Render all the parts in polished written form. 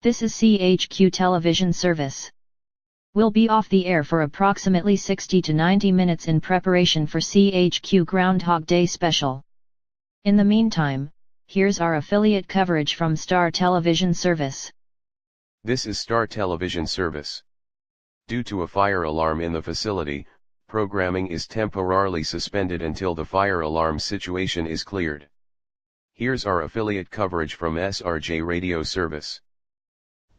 This is CHQ television service. We'll be off the air for approximately 60 to 90 minutes in preparation for CHQ Groundhog Day special. In the meantime, here's our affiliate coverage from Star Television Service. This is Star Television Service. Due to a fire alarm in the facility, programming is temporarily suspended until the fire alarm situation is cleared. Here's our affiliate coverage from SRJ Radio Service.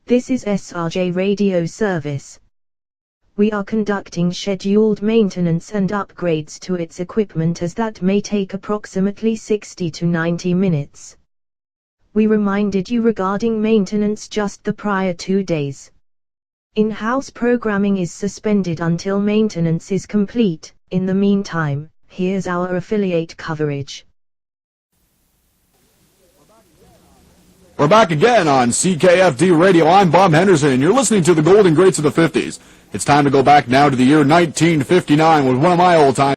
This is SRJ Radio Service. We are conducting scheduled maintenance and upgrades to its equipment as that may take approximately 60 to 90 minutes. We reminded you regarding maintenance just the prior 2 days. In-house programming is suspended until maintenance is complete. In the meantime, here's our affiliate coverage. We're back again on CKFD Radio. I'm Bob Henderson, and you're listening to the Golden Greats of the 50s. It's time to go back now to the year 1959 with one of my old-time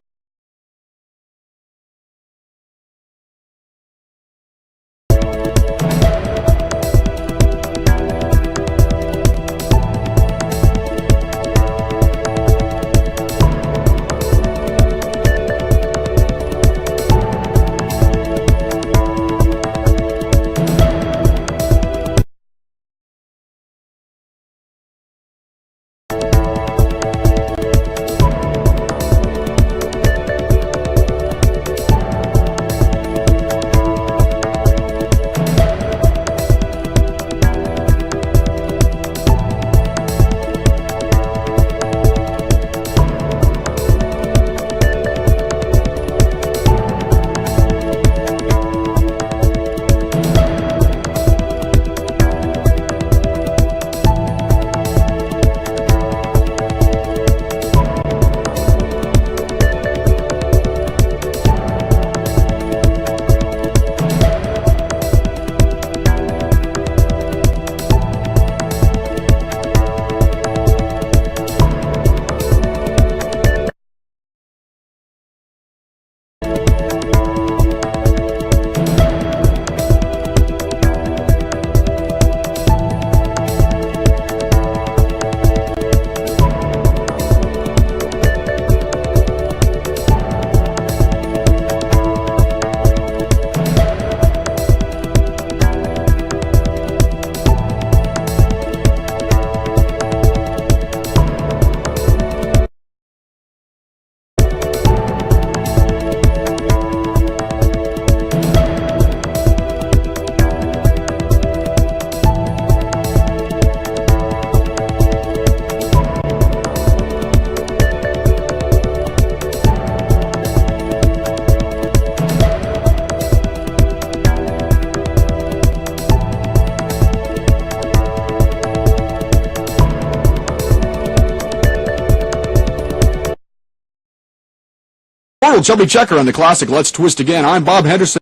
Chubby Checker on the classic Let's Twist Again. I'm Bob Henderson.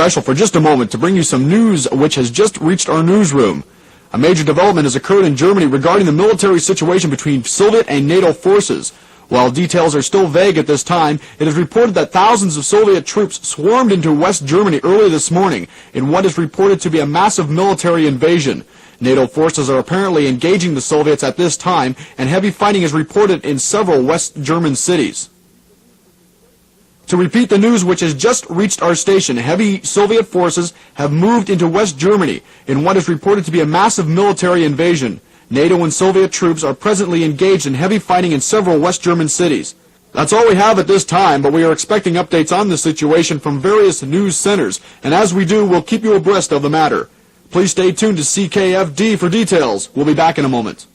special for just a moment to bring you some news which has just reached our newsroom. A major development has occurred in Germany regarding the military situation between Soviet and NATO forces. While details are still vague at this time, it is reported that thousands of Soviet troops swarmed into West Germany early this morning in what is reported to be a massive military invasion. NATO forces are apparently engaging the Soviets at this time, and heavy fighting is reported in several West German cities. To repeat the news which has just reached our station, heavy Soviet forces have moved into West Germany in what is reported to be a massive military invasion. NATO and Soviet troops are presently engaged in heavy fighting in several West German cities. That's all we have at this time, but we are expecting updates on the situation from various news centers, and as we do, we'll keep you abreast of the matter. Please stay tuned to CKFD for details. We'll be back in a moment.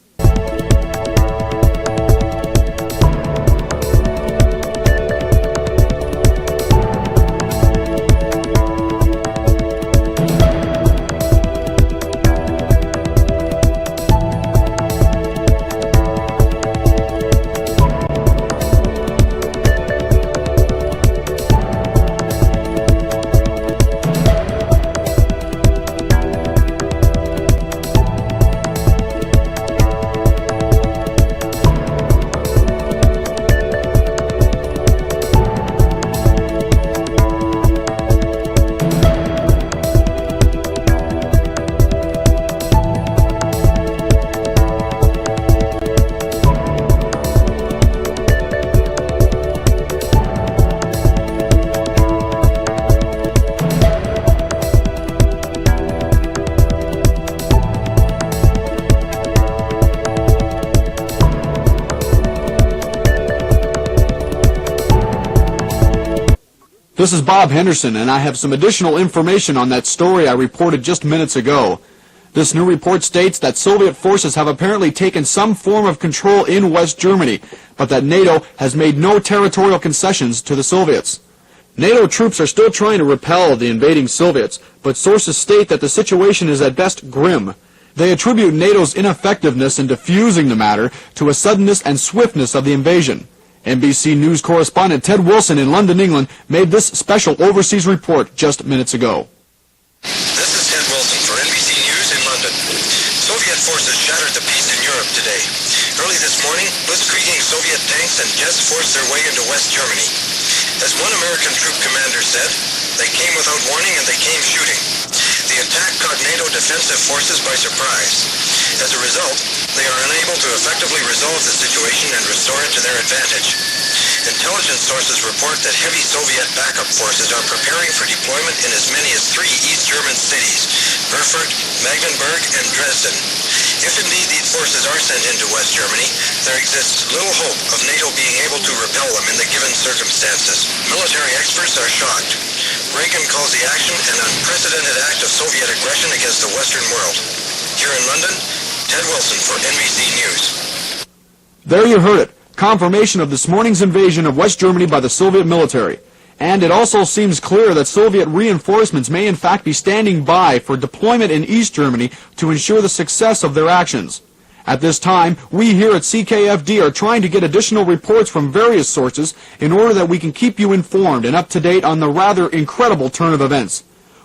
This is Bob Henderson, and I have some additional information on that story I reported just minutes ago. This new report states that Soviet forces have apparently taken some form of control in West Germany, but that NATO has made no territorial concessions to the Soviets. NATO troops are still trying to repel the invading Soviets, but sources state that the situation is at best grim. They attribute NATO's ineffectiveness in diffusing the matter to a suddenness and swiftness of the invasion. NBC News correspondent Ted Wilson in London, England, made this special overseas report just minutes ago. This is Ted Wilson for NBC News in London. Soviet forces shattered the peace in Europe today. Early this morning, blitzkrieging Soviet tanks and jets forced their way into West Germany. As one American troop commander said, they came without warning and they came shooting. The attack caught NATO defensive forces by surprise. As a result, they are unable to effectively resolve the situation and restore it to their advantage. Intelligence sources report that heavy Soviet backup forces are preparing for deployment in as many as 3 East German cities, Erfurt, Magdeburg, and Dresden. If indeed these forces are sent into West Germany, there exists little hope of NATO being able to repel them in the given circumstances. Military experts are shocked. Reagan calls the action an unprecedented act of Soviet aggression against the Western world. Here in London, Ted Wilson for NBC News. There you heard it. Confirmation of this morning's invasion of West Germany by the Soviet military. And it also seems clear that Soviet reinforcements may in fact be standing by for deployment in East Germany to ensure the success of their actions. At this time, we here at CKFD are trying to get additional reports from various sources in order that we can keep you informed and up to date on the rather incredible turn of events.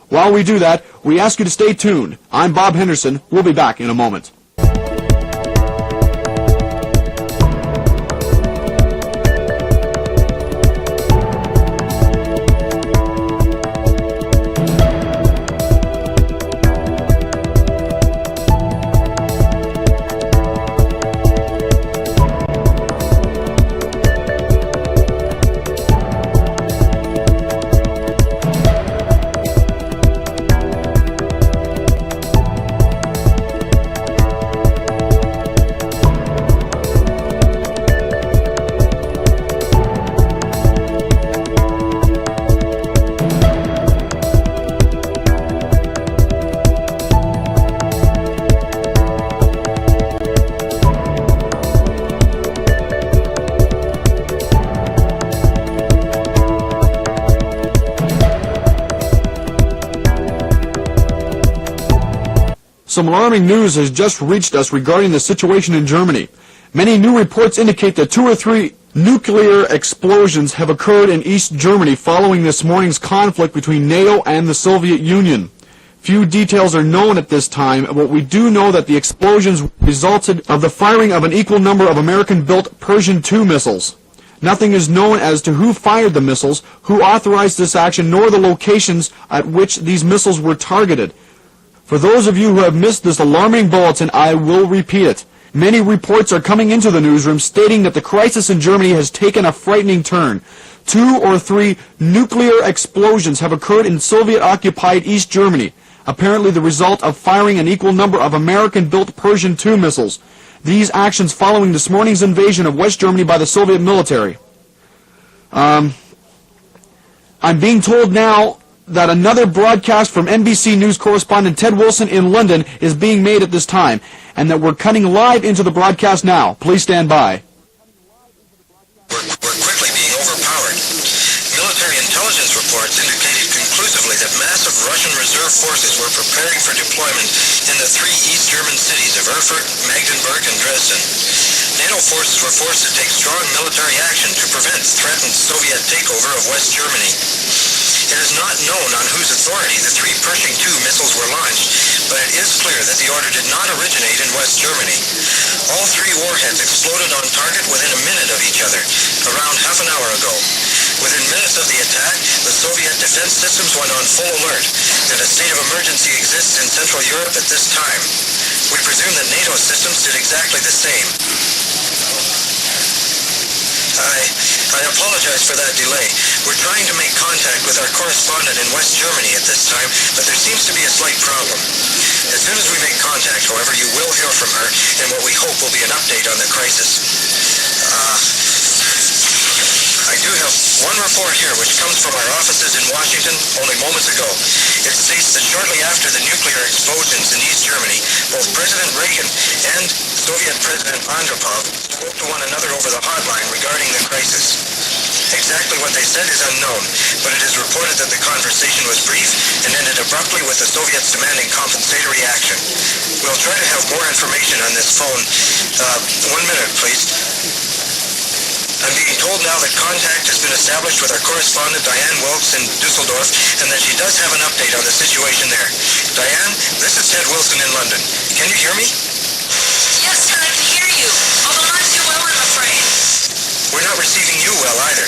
While we do that, we ask you to stay tuned. I'm Bob Henderson. We'll be back in a moment. Some alarming news has just reached us regarding the situation in Germany. Many new reports indicate that 2 or 3 nuclear explosions have occurred in East Germany following this morning's conflict between NATO and the Soviet Union. Few details are known at this time, but we do know that the explosions resulted of the firing of an equal number of American-built Pershing II missiles. Nothing is known as to who fired the missiles, who authorized this action, nor the locations at which these missiles were targeted. For those of you who have missed this alarming bulletin, I will repeat it. Many reports are coming into the newsroom stating that the crisis in Germany has taken a frightening turn. 2 or 3 nuclear explosions have occurred in Soviet-occupied East Germany, apparently the result of firing an equal number of American-built Pershing II missiles. These actions following this morning's invasion of West Germany by the Soviet military. I'm being told now that another broadcast from NBC News correspondent Ted Wilson in London is being made at this time, and that we're cutting live into the broadcast now. Please stand by. We're quickly being overpowered. Military intelligence reports indicated conclusively that massive Russian reserve forces were preparing for deployment in the 3 East German cities of Erfurt, Magdeburg, and Dresden. NATO forces were forced to take strong military action to prevent threatened Soviet takeover of West Germany. It is not known on whose authority the 3 Pershing II missiles were launched, but it is clear that the order did not originate in West Germany. All 3 warheads exploded on target within a minute of each other, around half an hour ago. Within minutes of the attack, the Soviet defense systems went on full alert, and a state of emergency exists in Central Europe at this time. We presume that NATO systems did exactly the same. I apologize for that delay. We're trying to make contact with our correspondent in West Germany at this time, but there seems to be a slight problem. As soon as we make contact, however, you will hear from her in what we hope will be an update on the crisis. I do have one report here which comes from our offices in Washington only moments ago. It states that shortly after the nuclear explosions in East Germany, both President Reagan and Soviet President Andropov spoke to one another over the hotline regarding the crisis. Exactly what they said is unknown, but it is reported that the conversation was brief and ended abruptly with the Soviets demanding compensatory action. We'll try to have more information on this phone. 1 minute, please. I'm being told now that contact has been established with our correspondent Diane Wilkes in Dusseldorf, and that she does have an update on the situation there. Diane, this is Ted Wilson in London. Can you hear me? Yes, Ted, I can hear you, although not too well, I'm afraid. We're not receiving you well either.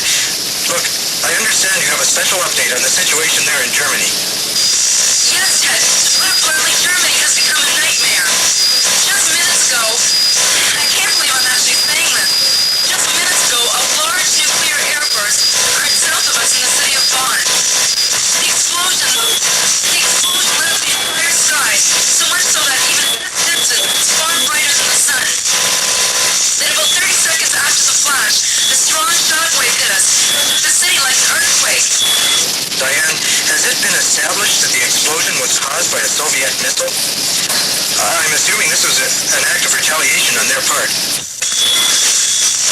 Look, I understand you have a special update on the situation there in Germany. Yes, Ted. To put it bluntly, Germany has become a nightmare. Just minutes ago, I can't believe I'm actually saying this. Just minutes ago, a large nuclear airburst occurred south of us in the city of Bonn. The explosion lit up the entire sky, so much so that even at this distance, it's far brighter than the sun. Then about 30 seconds after the flash, a strong shockwave hit us. The city like an earthquake. Diane, has it been established that the explosion was caused by a Soviet missile? I'm assuming this was an act of retaliation on their part.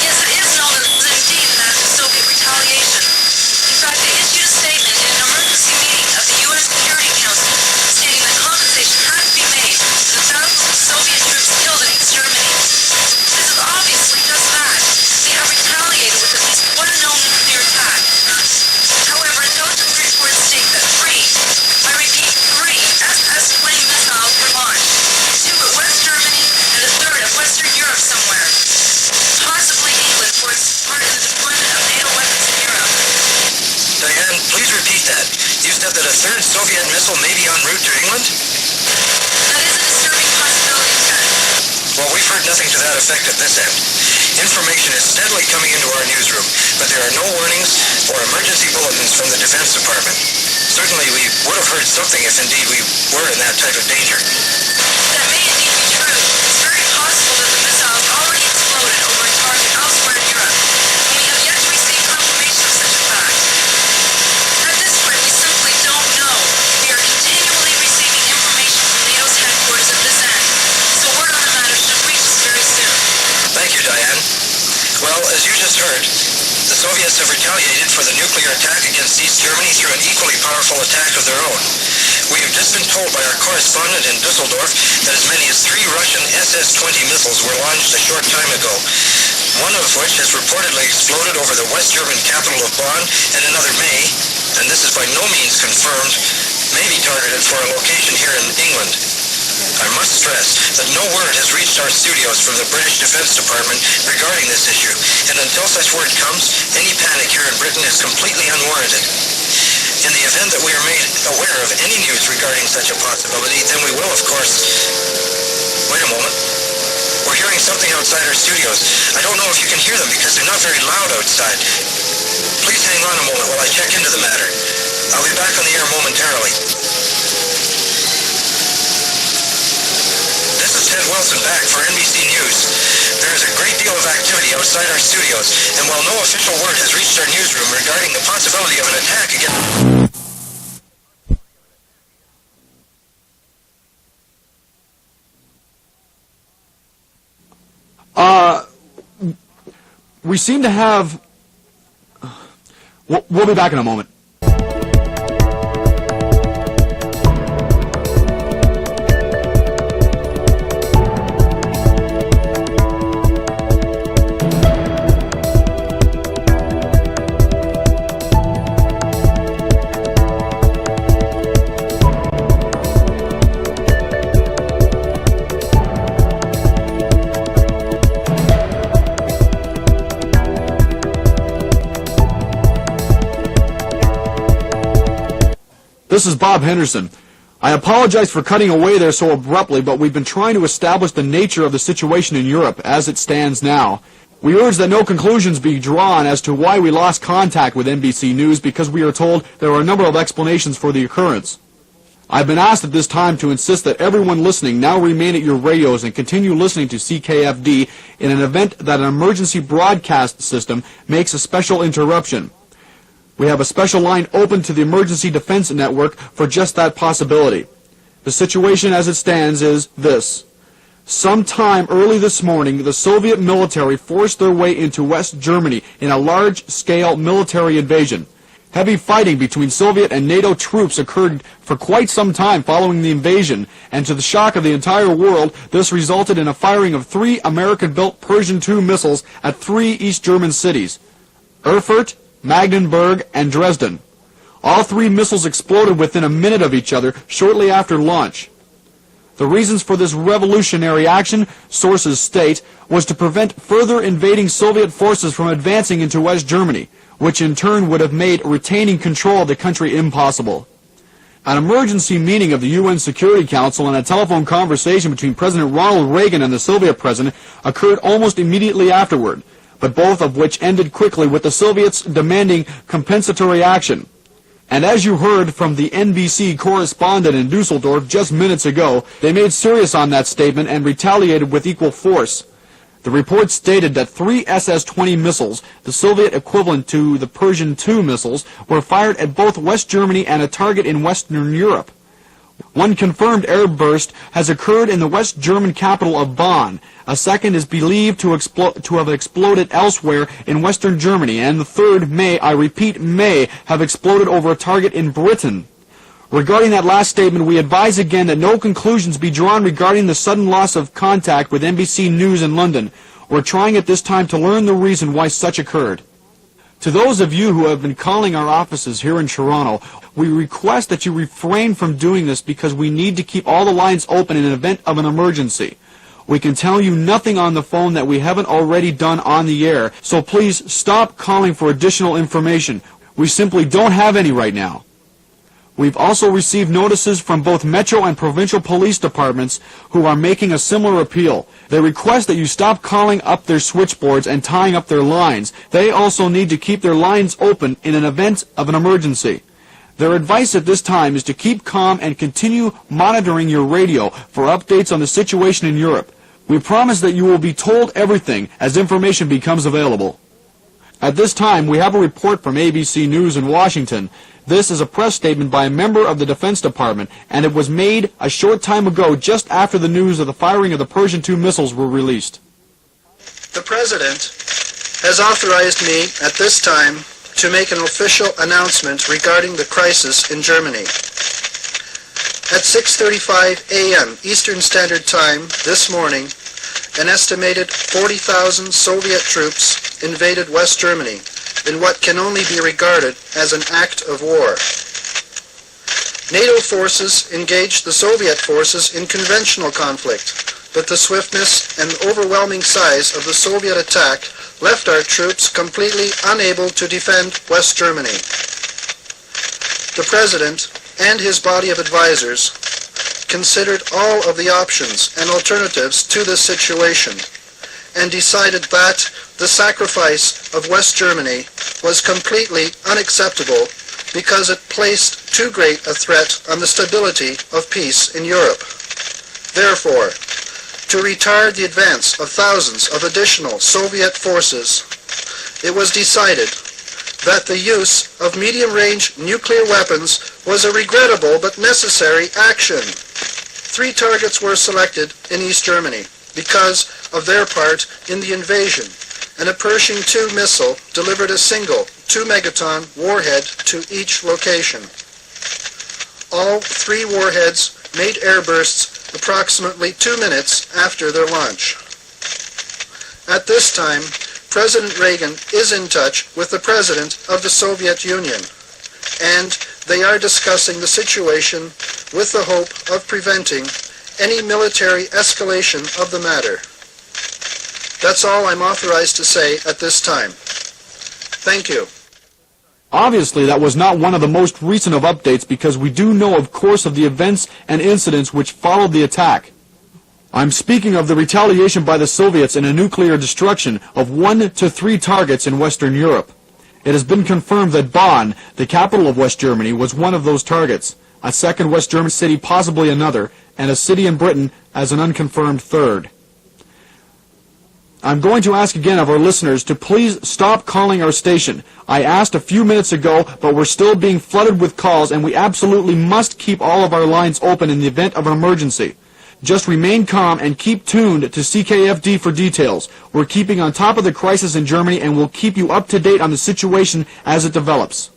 Yes, it is known as indeed an act of Soviet retaliation. In fact, they issued a statement in an emergency meeting of the U.S. Security Council stating that compensation had to be made for the thousands of Soviet troops killed in East Germany. This is obviously just that. They have retaliated with at least one known nuclear attack. However, intelligence reports state that 3, I repeat 3, SS-20 missiles were launched. 2 at West Germany and a 3rd at Western Europe somewhere. Possibly England for its part in the deployment of NATO weapons in Europe. Diane, please repeat that. You said that a 3rd Soviet missile may be en route to England? That is a disturbing possibility, Ted. Well, we've heard nothing to that effect at this end. Information is steadily coming into our newsroom, but there are no warnings or emergency bulletins from the Defense Department. Certainly we would have heard something if indeed we were in that type of danger. That may indeed be true. It's very possible that the missiles already exploded over a target elsewhere in Europe, and we have yet to receive confirmation of such a fact. At this point, we simply don't know. We are continually receiving information from NATO's headquarters at this end, so word on the matter should reach us very soon. Thank you, Diane. Well, as you just heard, the Soviets have retaliated for the nuclear attack against East Germany through an equally powerful attack of their own. We have just been told by our correspondent in Dusseldorf that as many as 3 Russian SS-20 missiles were launched a short time ago. one of which has reportedly exploded over the West German capital of Bonn, and another may, and this is by no means confirmed, may be targeted for a location here in England. I must stress that no word has reached our studios from the British Defence Department regarding this issue, and until such word comes, any panic here in Britain is completely unwarranted. In the event that we are made aware of any news regarding such a possibility, then we will, of course... Wait a moment. We're hearing something outside our studios. I don't know if you can hear them because they're not very loud outside. Please hang on a moment while I check into the matter. I'll be back on the air momentarily. This is Ted Wilson back for NBC News. There is a great deal of activity outside our studios, and while no official word has reached our newsroom regarding the possibility of an attack against... We seem to have... We'll be back in a moment. This is Bob Henderson. I apologize for cutting away there so abruptly, but we've been trying to establish the nature of the situation in Europe as it stands now. We urge that no conclusions be drawn as to why we lost contact with NBC News because we are told there are a number of explanations for the occurrence. I've been asked at this time to insist that everyone listening now remain at your radios and continue listening to CKFD in an event that an emergency broadcast system makes a special interruption. We have a special line open to the Emergency Defense Network for just that possibility. The situation as it stands is this. Sometime early this morning, the Soviet military forced their way into West Germany in a large-scale military invasion. Heavy fighting between Soviet and NATO troops occurred for quite some time following the invasion, and to the shock of the entire world, this resulted in a firing of 3 American-built Pershing II missiles at 3 East German cities: Erfurt, Magdeburg, and Dresden. All 3 missiles exploded within a minute of each other shortly after launch. The reasons for this revolutionary action, sources state, was to prevent further invading Soviet forces from advancing into West Germany, which in turn would have made retaining control of the country impossible. An emergency meeting of the UN Security Council and a telephone conversation between President Ronald Reagan and the Soviet president occurred almost immediately afterward, but both of which ended quickly with the Soviets demanding compensatory action. And as you heard from the NBC correspondent in Dusseldorf just minutes ago, they made serious on that statement and retaliated with equal force. The report stated that 3 SS-20 missiles, the Soviet equivalent to the Pershing II missiles, were fired at both West Germany and a target in Western Europe. One confirmed airburst has occurred in the West German capital of Bonn. A second is believed to have exploded elsewhere in Western Germany, and the third may, I repeat, may have exploded over a target in Britain. Regarding that last statement, we advise again that no conclusions be drawn regarding the sudden loss of contact with NBC News in London. We're trying at this time to learn the reason why such occurred. To those of you who have been calling our offices here in Toronto, we request that you refrain from doing this because we need to keep all the lines open in an event of an emergency. We can tell you nothing on the phone that we haven't already done on the air, so please stop calling for additional information. We simply don't have any right now. We've also received notices from both Metro and Provincial Police Departments who are making a similar appeal. They request that you stop calling up their switchboards and tying up their lines. They also need to keep their lines open in an event of an emergency. Their advice at this time is to keep calm and continue monitoring your radio for updates on the situation in Europe. We promise that you will be told everything as information becomes available. At this time, we have a report from ABC News in Washington. This is a press statement by a member of the Defense Department, and it was made a short time ago just after the news of the firing of the Pershing II missiles were released. The President has authorized me at this time to make an official announcement regarding the crisis in Germany. At 6:35 a.m. Eastern Standard Time this morning, an estimated 40,000 Soviet troops invaded West Germany in what can only be regarded as an act of war. NATO forces engaged the Soviet forces in conventional conflict, but the swiftness and overwhelming size of the Soviet attack left our troops completely unable to defend West Germany. The President and his body of advisors considered all of the options and alternatives to this situation and decided that the sacrifice of West Germany was completely unacceptable because it placed too great a threat on the stability of peace in Europe. Therefore, to retard the advance of thousands of additional Soviet forces, it was decided that the use of medium-range nuclear weapons was a regrettable but necessary action. 3 targets were selected in East Germany because of their part in the invasion, and a Pershing II missile delivered a single 2-megaton warhead to each location. All 3 warheads made airbursts approximately 2 minutes after their launch. At this time, President Reagan is in touch with the President of the Soviet Union, and they are discussing the situation with the hope of preventing any military escalation of the matter. That's all I'm authorized to say at this time. Thank you. Obviously, that was not one of the most recent of updates because we do know, of course, of the events and incidents which followed the attack. I'm speaking of the retaliation by the Soviets in a nuclear destruction of 1 to 3 targets in Western Europe. It has been confirmed that Bonn, the capital of West Germany, was one of those targets, a second West German city possibly another, and a city in Britain as an unconfirmed third. I'm going to ask again of our listeners to please stop calling our station. I asked a few minutes ago, but we're still being flooded with calls, and we absolutely must keep all of our lines open in the event of an emergency. Just remain calm and keep tuned to CKFD for details. We're keeping on top of the crisis in Germany, and we'll keep you up to date on the situation as it develops.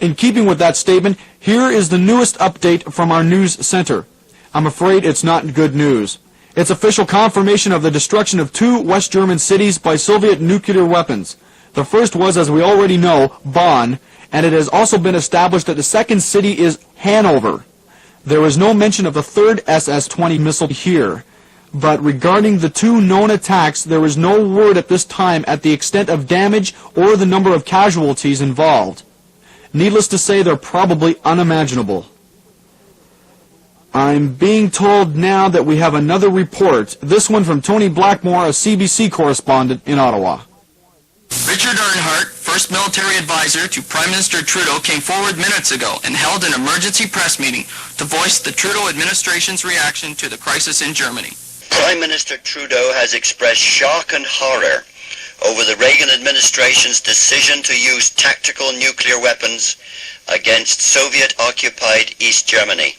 In keeping with that statement, here is the newest update from our news center. I'm afraid it's not good news. It's official confirmation of the destruction of 2 West German cities by Soviet nuclear weapons. The first was, as we already know, Bonn, and it has also been established that the second city is Hanover. There is no mention of the third SS-20 missile here, but regarding the 2 known attacks, there is no word at this time at the extent of damage or the number of casualties involved. Needless to say, they're probably unimaginable. I'm being told now that we have another report, this one from Tony Blackmore, a CBC correspondent in Ottawa. Richard Earnhardt, first military advisor to Prime Minister Trudeau, came forward minutes ago and held an emergency press meeting to voice the Trudeau administration's reaction to the crisis in Germany. Prime Minister Trudeau has expressed shock and horror over the Reagan administration's decision to use tactical nuclear weapons against Soviet-occupied East Germany.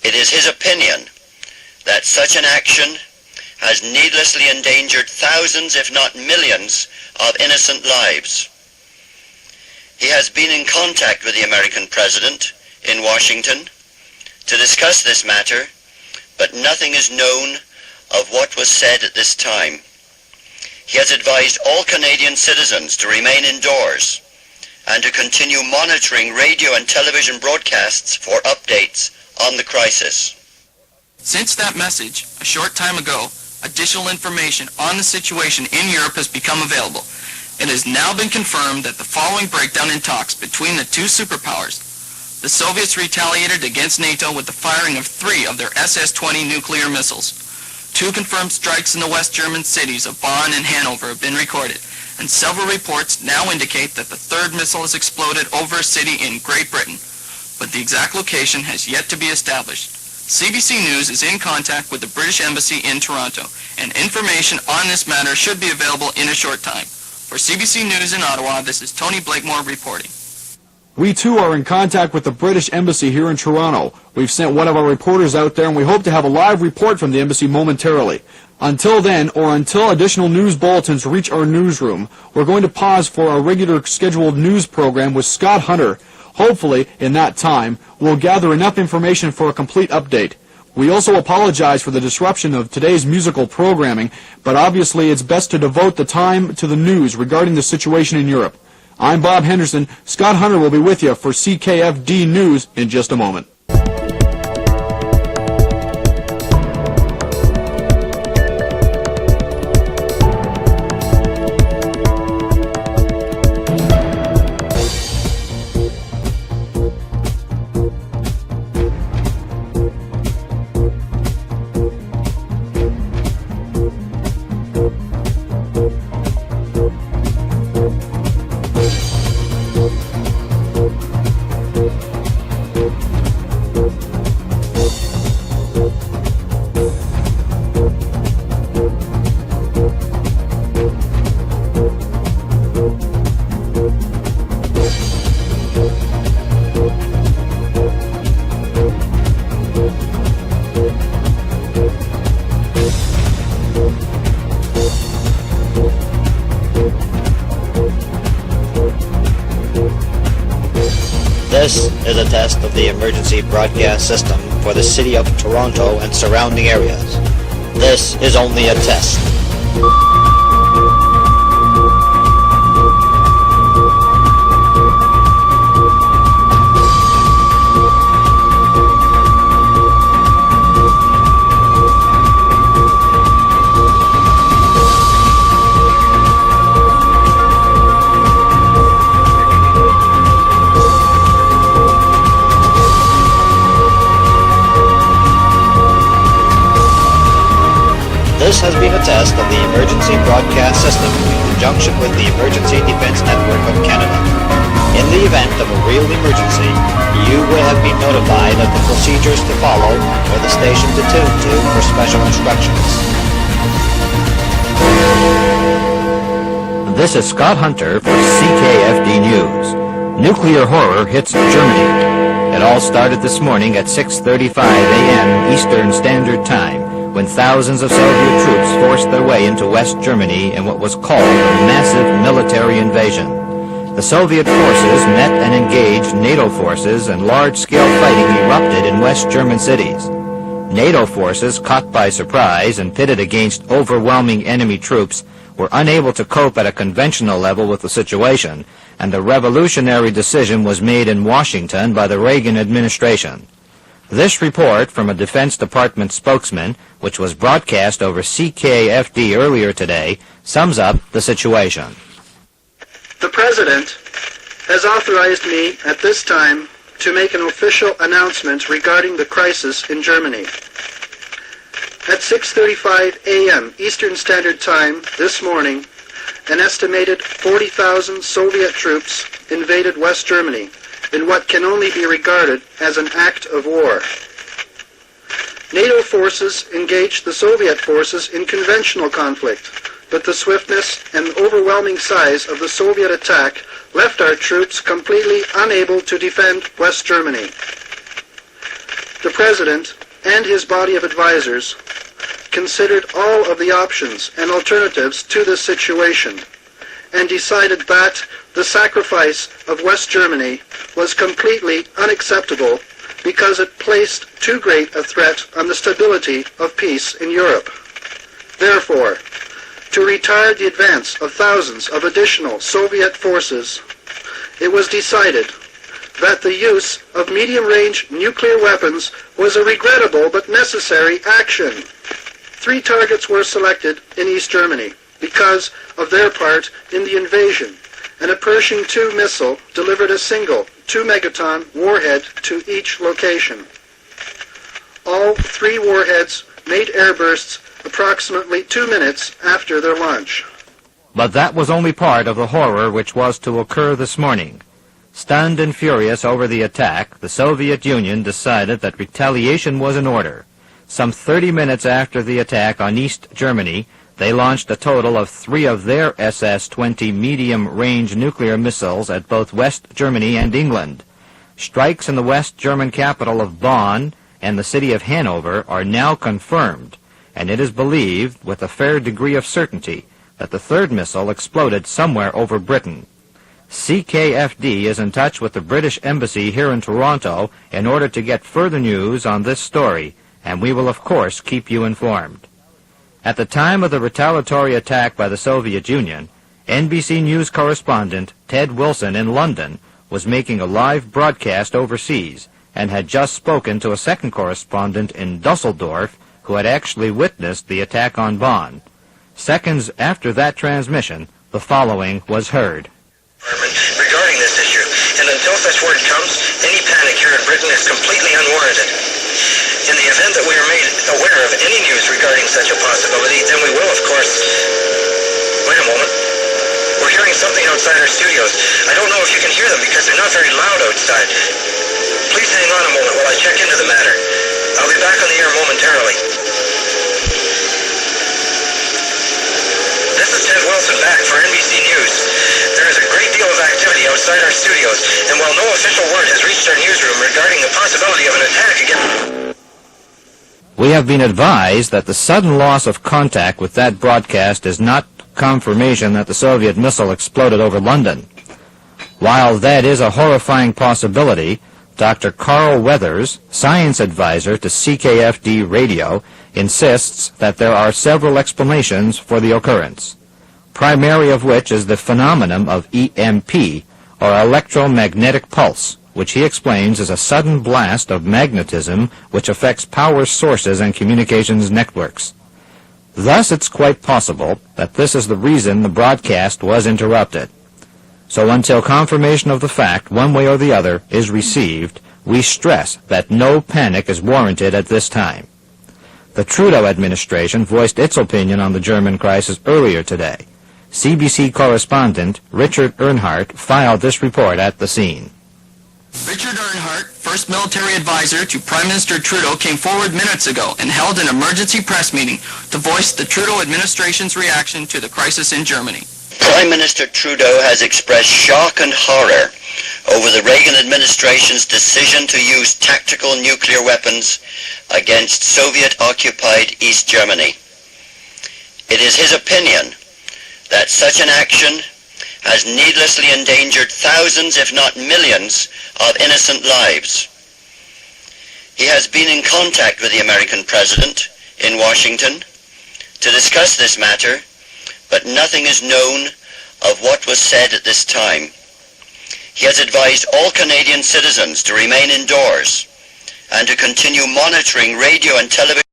It is his opinion that such an action has needlessly endangered thousands, if not millions, of innocent lives. He has been in contact with the American president in Washington to discuss this matter, but nothing is known of what was said at this time. He has advised all Canadian citizens to remain indoors and to continue monitoring radio and television broadcasts for updates on the crisis. Since that message, a short time ago, additional information on the situation in Europe has become available. It has now been confirmed that the following breakdown in talks between the 2 superpowers. The Soviets retaliated against NATO with the firing of 3 of their SS-20 nuclear missiles. 2 confirmed strikes in the West German cities of Bonn and Hanover have been recorded, and several reports now indicate that the 3rd missile has exploded over a city in Great Britain, but the exact location has yet to be established. CBC News is in contact with the British Embassy in Toronto, and information on this matter should be available in a short time. For CBC News in Ottawa, this is Tony Blakemore reporting. We too are in contact with the British Embassy here in Toronto. We've sent one of our reporters out there, and we hope to have a live report from the embassy momentarily. Until then, or until additional news bulletins reach our newsroom, we're going to pause for our regular scheduled news program with Scott Hunter. Hopefully, in that time, we'll gather enough information for a complete update. We also apologize for the disruption of today's musical programming, but obviously it's best to devote the time to the news regarding the situation in Europe. I'm Bob Henderson. Scott Hunter will be with you for CKFD News in just a moment. This is a test of the emergency broadcast system for the city of Toronto and surrounding areas. This is only a test. This has been a test of the emergency broadcast system in conjunction with the Emergency Defense Network of Canada. In the event of a real emergency, you will have been notified of the procedures to follow or the station to tune to for special instructions. This is Scott Hunter for CKFD News. Nuclear horror hits Germany. It all started this morning at 6:35 a.m. Eastern Standard Time, when thousands of Soviet troops forced their way into West Germany in what was called a massive military invasion. The Soviet forces met and engaged NATO forces, and large-scale fighting erupted in West German cities. NATO forces, caught by surprise and pitted against overwhelming enemy troops, were unable to cope at a conventional level with the situation, and a revolutionary decision was made in Washington by the Reagan administration. This report from a Defense Department spokesman, which was broadcast over CKFD earlier today, sums up the situation. The President has authorized me at this time to make an official announcement regarding the crisis in Germany. At 6:35 a.m. Eastern Standard Time this morning, an estimated 40,000 Soviet troops invaded West Germany in what can only be regarded as an act of war. NATO forces engaged the Soviet forces in conventional conflict, but the swiftness and overwhelming size of the Soviet attack left our troops completely unable to defend West Germany. The President and his body of advisors considered all of the options and alternatives to this situation and decided that the sacrifice of West Germany was completely unacceptable because it placed too great a threat on the stability of peace in Europe. Therefore, to retard the advance of thousands of additional Soviet forces, it was decided that the use of medium-range nuclear weapons was a regrettable but necessary action. 3 targets were selected in East Germany because of their part in the invasion, and a Pershing II missile delivered a single 2-megaton warhead to each location. All 3 warheads made airbursts approximately 2 minutes after their launch. But that was only part of the horror which was to occur this morning. Stunned and furious over the attack, the Soviet Union decided that retaliation was in order. Some 30 minutes after the attack on East Germany, they launched a total of 3 of their SS-20 medium-range nuclear missiles at both West Germany and England. Strikes in the West German capital of Bonn and the city of Hanover are now confirmed, and it is believed, with a fair degree of certainty, that the 3rd missile exploded somewhere over Britain. CKFD is in touch with the British Embassy here in Toronto in order to get further news on this story, and we will of course keep you informed. At the time of the retaliatory attack by the Soviet Union, NBC News correspondent Ted Wilson in London was making a live broadcast overseas and had just spoken to a second correspondent in Dusseldorf who had actually witnessed the attack on Bonn. Seconds after that transmission, the following was heard. Regarding this issue, and until such word comes, any panic here in Britain is completely unwarranted. In the event that we are made aware of any news regarding such a possibility, then we will, of course... Wait a moment. We're hearing something outside our studios. I don't know if you can hear them because they're not very loud outside. Please hang on a moment while I check into the matter. I'll be back on the air momentarily. This is Ted Wilson back for NBC News. There is a great deal of activity outside our studios, and while no official word has reached our newsroom regarding the possibility of an attack against... We have been advised that the sudden loss of contact with that broadcast is not confirmation that the Soviet missile exploded over London. While that is a horrifying possibility, Dr. Carl Weathers, science advisor to CKFD Radio, insists that there are several explanations for the occurrence, primary of which is the phenomenon of EMP, or electromagnetic pulse, which he explains is a sudden blast of magnetism which affects power sources and communications networks. Thus, it's quite possible that this is the reason the broadcast was interrupted. So until confirmation of the fact, one way or the other, is received, we stress that no panic is warranted at this time. The Trudeau administration voiced its opinion on the German crisis earlier today. CBC correspondent Richard Earnhardt filed this report at the scene. Richard Earnhardt, first military advisor to Prime Minister Trudeau, came forward minutes ago and held an emergency press meeting to voice the Trudeau administration's reaction to the crisis in Germany. Prime Minister Trudeau has expressed shock and horror over the Reagan administration's decision to use tactical nuclear weapons against Soviet-occupied East Germany. It is his opinion that such an action has needlessly endangered thousands, if not millions, of innocent lives. He has been in contact with the American president in Washington to discuss this matter, but nothing is known of what was said at this time. He has advised all Canadian citizens to remain indoors and to continue monitoring radio and television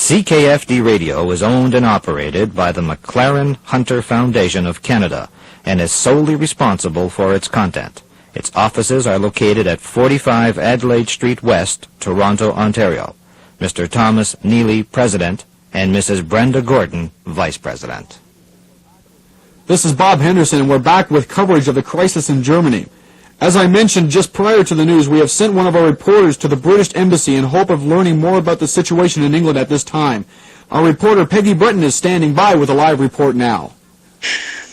CKFD Radio is owned and operated by the McLaren Hunter Foundation of Canada and is solely responsible for its content. Its offices are located at 45 Adelaide Street West, Toronto, Ontario. Mr. Thomas Neely, President, and Mrs. Brenda Gordon, Vice President. This is Bob Henderson, and we're back with coverage of the crisis in Germany. As I mentioned just prior to the news, we have sent one of our reporters to the British Embassy in hope of learning more about the situation in England at this time. Our reporter Peggy Britton is standing by with a live report now.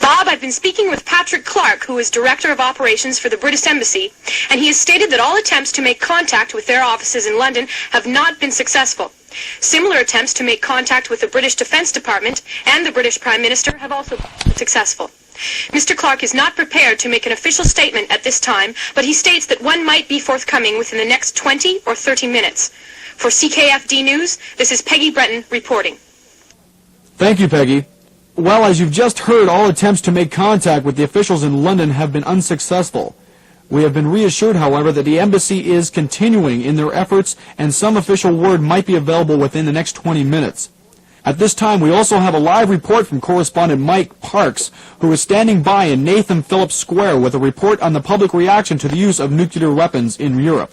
Bob, I've been speaking with Patrick Clark, who is Director of Operations for the British Embassy, and he has stated that all attempts to make contact with their offices in London have not been successful. Similar attempts to make contact with the British Defence Department and the British Prime Minister have also been successful. Mr. Clark is not prepared to make an official statement at this time, but he states that one might be forthcoming within the next 20 or 30 minutes. For CKFD News, this is Peggy Bretton reporting. Thank you, Peggy. Well, as you've just heard, all attempts to make contact with the officials in London have been unsuccessful. We have been reassured, however, that the embassy is continuing in their efforts and some official word might be available within the next 20 minutes. At this time, we also have a live report from correspondent Mike Parks, who is standing by in Nathan Phillips Square with a report on the public reaction to the use of nuclear weapons in Europe.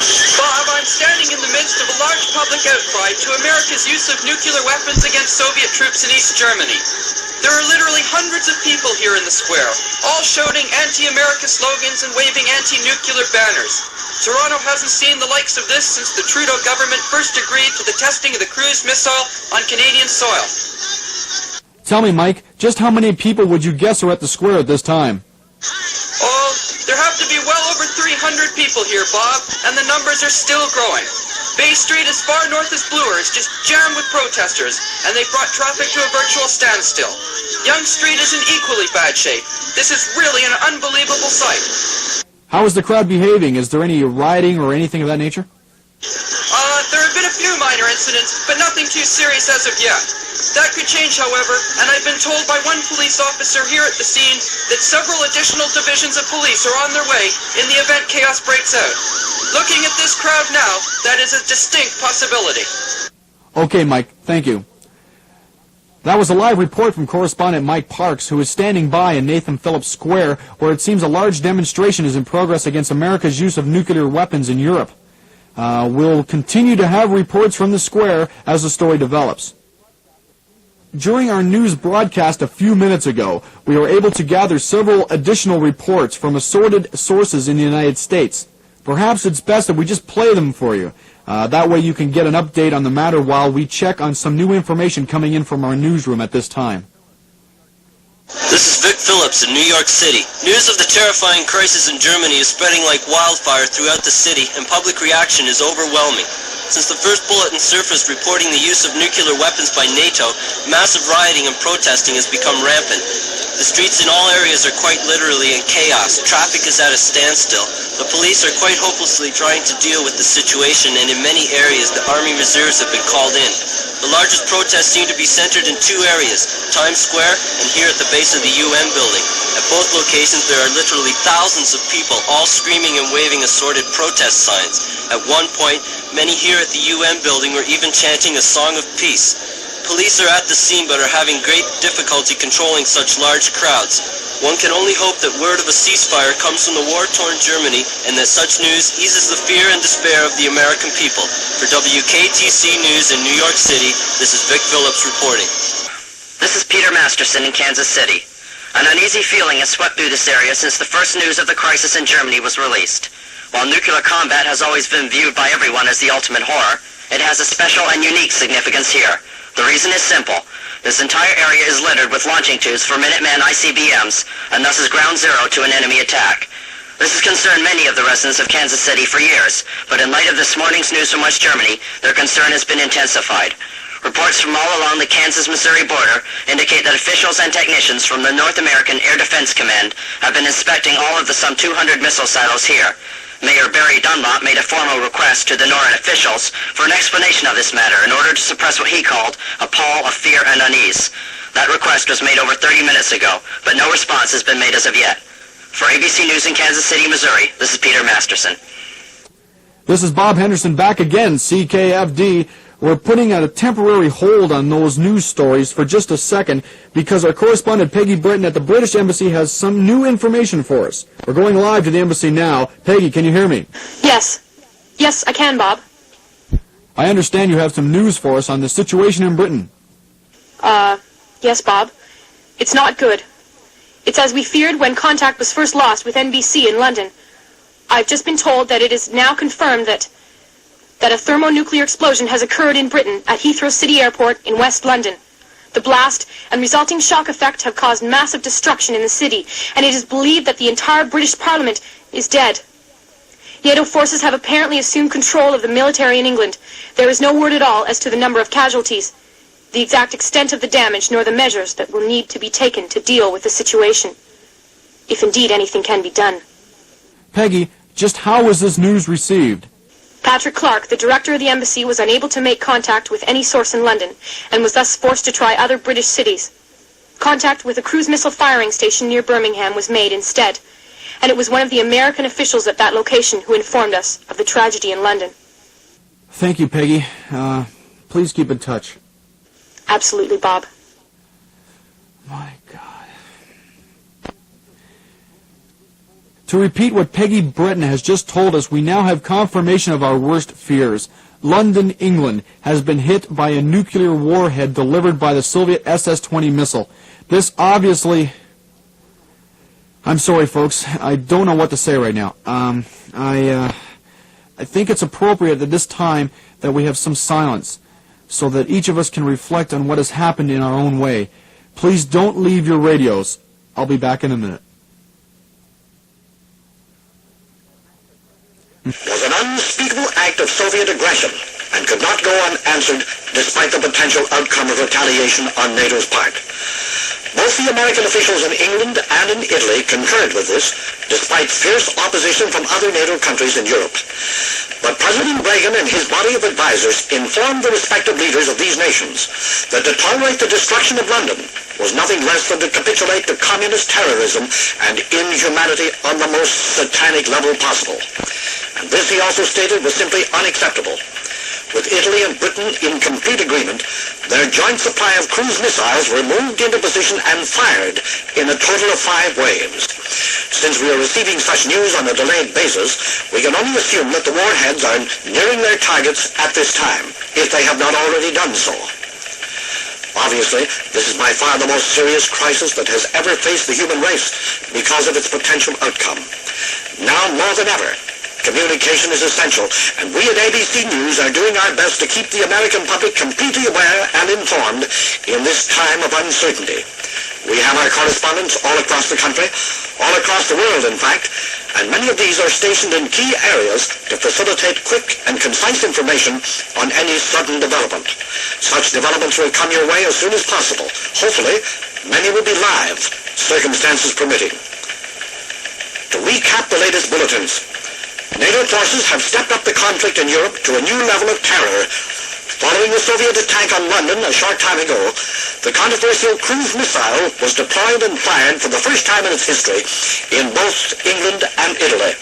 Bob, I'm standing in the midst of a large public outcry to America's use of nuclear weapons against Soviet troops in East Germany. There are literally hundreds of people here in the square, all shouting anti-America slogans and waving anti-nuclear banners. Toronto hasn't seen the likes of this since the Trudeau government first agreed to the testing of the cruise missile on Canadian soil. Tell me, Mike, just how many people would you guess are at the square at this time? Oh, there have to be well over 300 people here, Bob, and the numbers are still growing. Bay Street as far north as Bloor is just jammed with protesters, and they've brought traffic to a virtual standstill. Yonge Street is in equally bad shape. This is really an unbelievable sight. How is the crowd behaving? Is there any rioting or anything of that nature? There have been a few minor incidents, but nothing too serious as of yet. That could change, however, and I've been told by one police officer here at the scene that several additional divisions of police are on their way in the event chaos breaks out. Looking at this crowd now, that is a distinct possibility. Okay, Mike, thank you. That was a live report from correspondent Mike Parks, who is standing by in Nathan Phillips Square, where it seems a large demonstration is in progress against America's use of nuclear weapons in Europe. We'll continue to have reports from the square as the story develops. During our news broadcast a few minutes ago, we were able to gather several additional reports from assorted sources in the United States. Perhaps it's best that we just play them for you. That way you can get an update on the matter while we check on some new information coming in from our newsroom at this time. This is Vic Phillips in New York City. News of the terrifying crisis in Germany is spreading like wildfire throughout the city, and public reaction is overwhelming. Since the first bulletin surfaced reporting the use of nuclear weapons by NATO, massive rioting and protesting has become rampant. The streets in all areas are quite literally in chaos. Traffic is at a standstill. The police are quite hopelessly trying to deal with the situation, and in many areas the Army Reserves have been called in. The largest protests seem to be centered in two areas, Times Square and here at the base of the UN building. At both locations there are literally thousands of people all screaming and waving assorted protest signs. At one point, many here at the UN building were even chanting a song of peace. Police are at the scene but are having great difficulty controlling such large crowds. One can only hope that word of a ceasefire comes from the war-torn Germany and that such news eases the fear and despair of the American people. For WKTC News in New York City, this is Vic Phillips reporting. This is Peter Masterson in Kansas City. An uneasy feeling has swept through this area since the first news of the crisis in Germany was released. While nuclear combat has always been viewed by everyone as the ultimate horror, it has a special and unique significance here. The reason is simple. This entire area is littered with launching tubes for Minuteman ICBMs, and thus is ground zero to an enemy attack. This has concerned many of the residents of Kansas City for years, but in light of this morning's news from West Germany, their concern has been intensified. Reports from all along the Kansas-Missouri border indicate that officials and technicians from the North American Air Defense Command have been inspecting all of the some 200 missile silos here. Mayor Barry Dunlop made a formal request to the NORAD officials for an explanation of this matter in order to suppress what he called a pall of fear and unease. That request was made over 30 minutes ago, but no response has been made as of yet. For ABC News in Kansas City, Missouri, this is Peter Masterson. This is Bob Henderson back again, CKFD, We're putting a temporary hold on those news stories for just a second because our correspondent Peggy Britton at the British Embassy has some new information for us. We're going live to the embassy now. Peggy, can you hear me? Yes. Yes, I can, Bob. I understand you have some news for us on the situation in Britain. Yes, Bob. It's not good. It's as we feared when contact was first lost with NBC in London. I've just been told that it is now confirmed that a thermonuclear explosion has occurred in Britain at Heathrow City Airport in West London. The blast and resulting shock effect have caused massive destruction in the city, and it is believed that the entire British Parliament is dead. NATO forces have apparently assumed control of the military in England. There is no word at all as to the number of casualties, the exact extent of the damage, nor the measures that will need to be taken to deal with the situation, if indeed anything can be done. Peggy, just how was this news received? Patrick Clark, the director of the embassy, was unable to make contact with any source in London, and was thus forced to try other British cities. Contact with a cruise missile firing station near Birmingham was made instead, and it was one of the American officials at that location who informed us of the tragedy in London. Thank you, Peggy. Please keep in touch. Absolutely, Bob. My God. To repeat what Peggy Britton has just told us, we now have confirmation of our worst fears. London, England, has been hit by a nuclear warhead delivered by the Soviet SS-20 missile. This obviously... I'm sorry, folks. I don't know what to say right now. I think it's appropriate at this time that we have some silence, so that each of us can reflect on what has happened in our own way. Please don't leave your radios. I'll be back in a minute. Was an unspeakable act of Soviet aggression and could not go unanswered despite the potential outcome of retaliation on NATO's part. Both the American officials in England and in Italy concurred with this, despite fierce opposition from other NATO countries in Europe. But President Reagan and his body of advisors informed the respective leaders of these nations that to tolerate the destruction of London was nothing less than to capitulate to communist terrorism and inhumanity on the most satanic level possible. And this, he also stated, was simply unacceptable. With Italy and Britain in complete agreement, their joint supply of cruise missiles were moved into position and fired in a total of 5 waves. Since we are receiving such news on a delayed basis, we can only assume that the warheads are nearing their targets at this time, if they have not already done so. Obviously, this is by far the most serious crisis that has ever faced the human race because of its potential outcome. Now more than ever, communication is essential, and we at ABC News are doing our best to keep the American public completely aware and informed in this time of uncertainty. We have our correspondents all across the country, all across the world in fact, and many of these are stationed in key areas to facilitate quick and concise information on any sudden development. Such developments will come your way as soon as possible. Hopefully, many will be live, circumstances permitting. To recap the latest bulletins, NATO forces have stepped up the conflict in Europe to a new level of terror. Following the Soviet attack on London a short time ago, the controversial cruise missile was deployed and fired for the first time in its history in both England and Italy.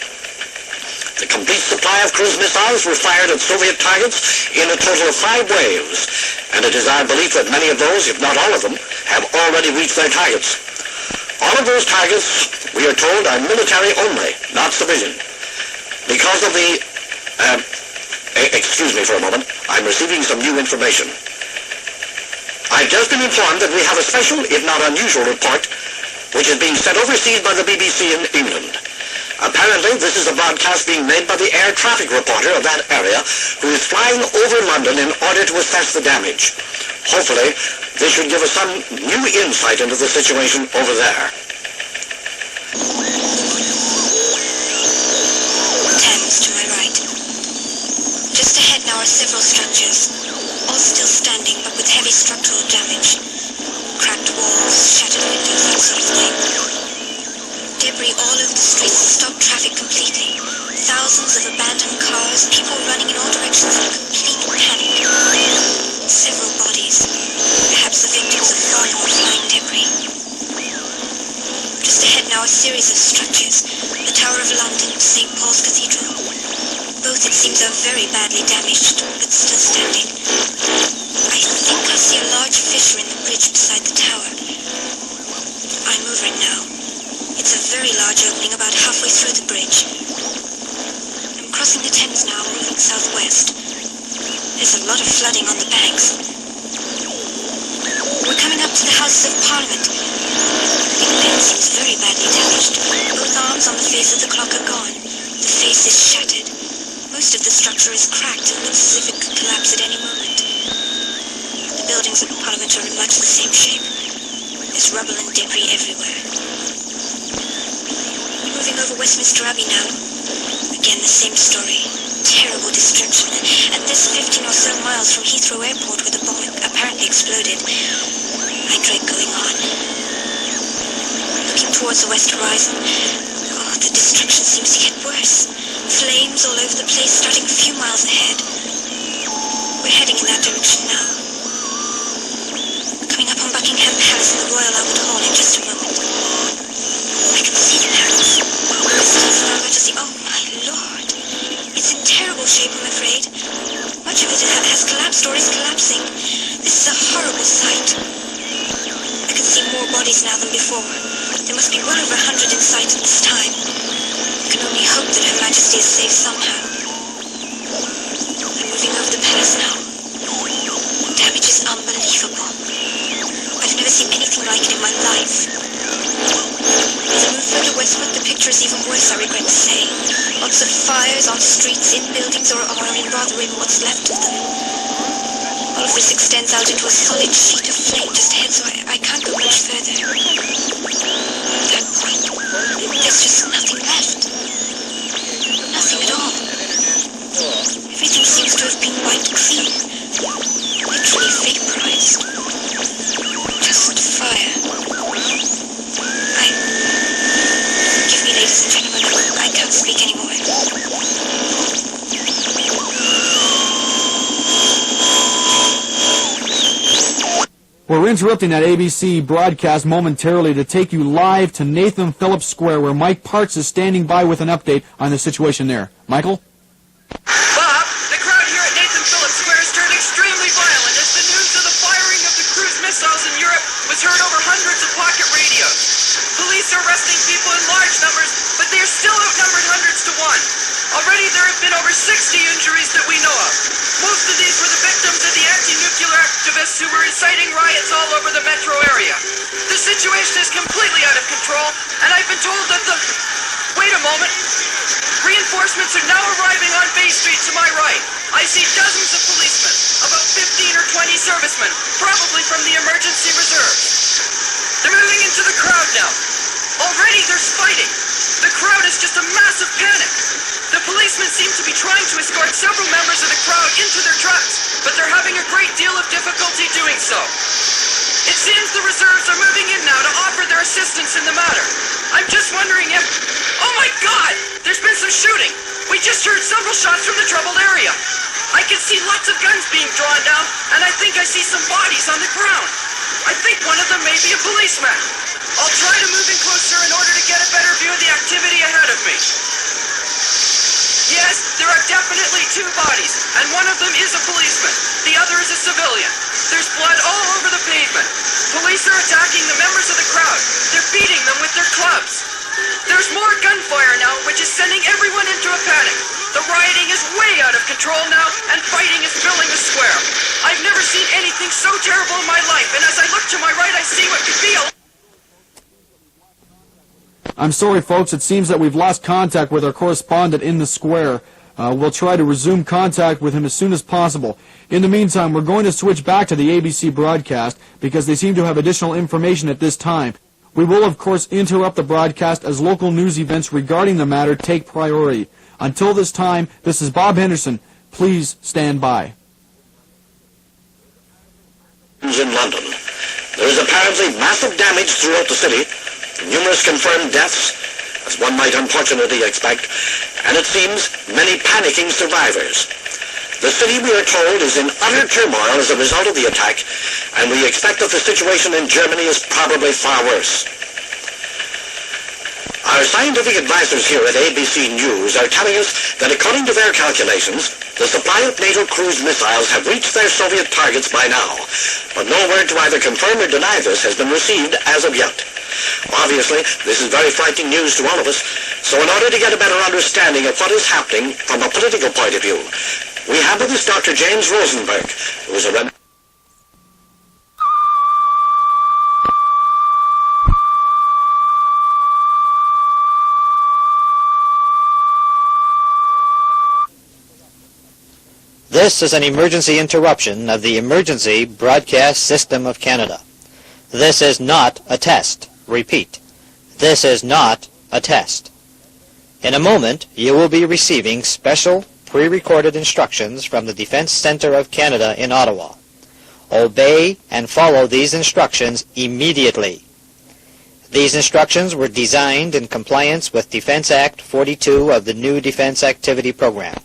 The complete supply of cruise missiles were fired at Soviet targets in a total of 5 waves, and it is our belief that many of those, if not all of them, have already reached their targets. All of those targets, we are told, are military only, not civilian. Because of the... excuse me for a moment. I'm receiving some new information. I've just been informed that we have a special, if not unusual, report, which is being sent overseas by the BBC in England. Apparently, this is a broadcast being made by the air traffic reporter of that area, who is flying over London in order to assess the damage. Hopefully, this should give us some new insight into the situation over there. Just ahead now are several structures, all still standing but with heavy structural damage. Cracked walls, shattered windows, that sort of thing. Debris all over the streets has stopped traffic completely. Thousands of abandoned cars, people running in all directions in complete panic. Several bodies, perhaps the victims of falling or flying debris. Just ahead now a series of structures, the Tower of London, St. Paul's Cathedral. Both its seems are very badly damaged, but still standing. I think I see a large fissure in the bridge beside the tower. I'm over it now. It's a very large opening about halfway through the bridge. I'm crossing the Thames now, moving southwest. There's a lot of flooding on the banks. We're coming up to the Houses of Parliament. Big Ben seems very badly damaged. Both arms on the face of the clock are gone. The face is shattered. Most of the structure is cracked and looks as if it could collapse at any moment. The buildings of Parliament are in much the same shape. There's rubble and debris everywhere. Moving over Westminster Abbey now. Again, the same story. Terrible destruction. At this 15 or so miles from Heathrow Airport where the bomb apparently exploded. I dread going on. Looking towards the west horizon. Oh, the destruction seems to get worse. Flames all over the place starting a few miles ahead. We're heading in that direction now. Coming up on Buckingham Palace and the Royal Albert Hall in just a moment. I can see the palace. Her Majesty, oh my lord. It's in terrible shape, I'm afraid. Much of it has collapsed or is collapsing. This is a horrible sight. I can see more bodies now than before. There must be well over 100 in sight at this time. I can only hope that Her Majesty is safe somehow. I'm moving over the palace now. The damage is unbelievable. I've never seen anything like it in my life. As I move further westward, the picture is even worse, I regret to say. Lots of fires on streets, in buildings, or rather in what's left of them. All of this extends out into a solid sheet of flame just ahead, so I can't go much further. At that point, there's just nothing left. Nothing at all. Everything seems to have been wiped clean. Literally vaporized. Just fire. Forgive me, ladies and gentlemen, I can't speak anymore. We're interrupting that ABC broadcast momentarily to take you live to Nathan Phillips Square, where Mike Parks is standing by with an update on the situation there. Michael? Bob, the crowd here at Nathan Phillips Square has turned extremely violent as the news of the firing of the cruise missiles in Europe was heard over hundreds of pocket radios. Police are arresting people in large numbers, but they are still outnumbered hundreds to one. Already there have been over 60 injuries that we know of. Most of these were the victims of the anti-nuclear activists who were inciting riots all over the metro area. The situation is completely out of control, and I've been told that Wait a moment. Reinforcements are now arriving on Bay Street to my right. I see dozens of policemen, about 15 or 20 servicemen, probably from the emergency reserves. They're moving into the crowd now. Already there's fighting. The crowd is just a massive panic. The policemen seem to be trying to escort several members of the crowd into their trucks, but they're having a great deal of difficulty doing so. It seems the reserves are moving in now to offer their assistance in the matter. I'm just wondering if... Oh my God! There's been some shooting! We just heard several shots from the troubled area. I can see lots of guns being drawn now, and I think I see some bodies on the ground. I think one of them may be a policeman. I'll try to move in closer in order to get a better view of the activity ahead of me. Yes, there are definitely two bodies, and one of them is a policeman. The other is a civilian. There's blood all over the pavement. Police are attacking the members of the crowd. They're beating them with their clubs. There's more gunfire now, which is sending everyone into a panic. The rioting is way out of control now, and fighting is filling the square. I've never seen anything so terrible in my life, and as I look to my right, I see what could be a... I'm sorry, folks. It seems that we've lost contact with our correspondent in the square. We'll try to resume contact with him as soon as possible. In the meantime, we're going to switch back to the ABC broadcast because they seem to have additional information at this time. We will, of course, interrupt the broadcast as local news events regarding the matter take priority. Until this time, this is Bob Henderson. Please stand by. In London, there is apparently massive damage throughout the city. Numerous confirmed deaths, as one might unfortunately expect, and it seems many panicking survivors. The city, we are told, is in utter turmoil as a result of the attack, and we expect that the situation in Germany is probably far worse. I Our scientific advisors here at ABC News are telling us that according to their calculations, the supply of NATO cruise missiles have reached their Soviet targets by now. But no word to either confirm or deny this has been received as of yet. Obviously, this is very frightening news to all of us, so in order to get a better understanding of what is happening from a political point of view, we have with us Dr. James Rosenberg, who is a This is an emergency interruption of the Emergency Broadcast System of Canada. This is not a test. Repeat, this is not a test. In a moment, you will be receiving special pre-recorded instructions from the Defense Centre of Canada in Ottawa. Obey and follow these instructions immediately. These instructions were designed in compliance with Defense Act 42 of the new Defense Activity Program.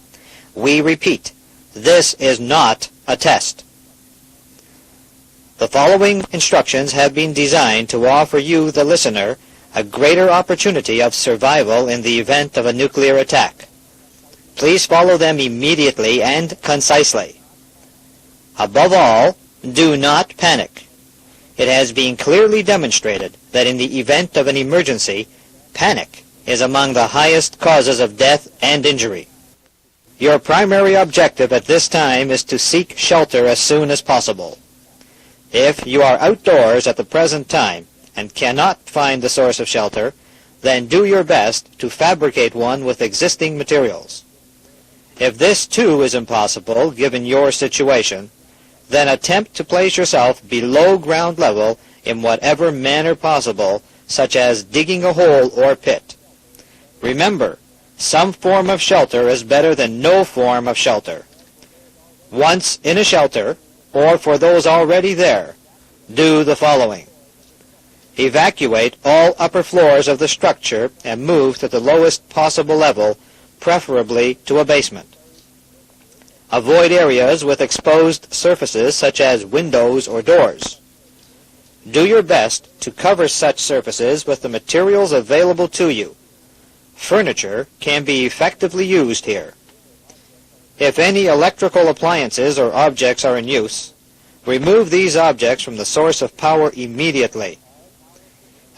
We repeat, this is not a test. The following instructions have been designed to offer you, the listener, a greater opportunity of survival in the event of a nuclear attack. Please follow them immediately and concisely. Above all, do not panic. It has been clearly demonstrated that in the event of an emergency, panic is among the highest causes of death and injury. Your primary objective at this time is to seek shelter as soon as possible. If you are outdoors at the present time and cannot find the source of shelter, then do your best to fabricate one with existing materials. If this too is impossible given your situation, then attempt to place yourself below ground level in whatever manner possible, such as digging a hole or pit. Remember, some form of shelter is better than no form of shelter. Once in a shelter, or for those already there, do the following. Evacuate all upper floors of the structure and move to the lowest possible level, preferably to a basement. Avoid areas with exposed surfaces such as windows or doors. Do your best to cover such surfaces with the materials available to you. Furniture can be effectively used here. If any electrical appliances or objects are in use, remove these objects from the source of power immediately,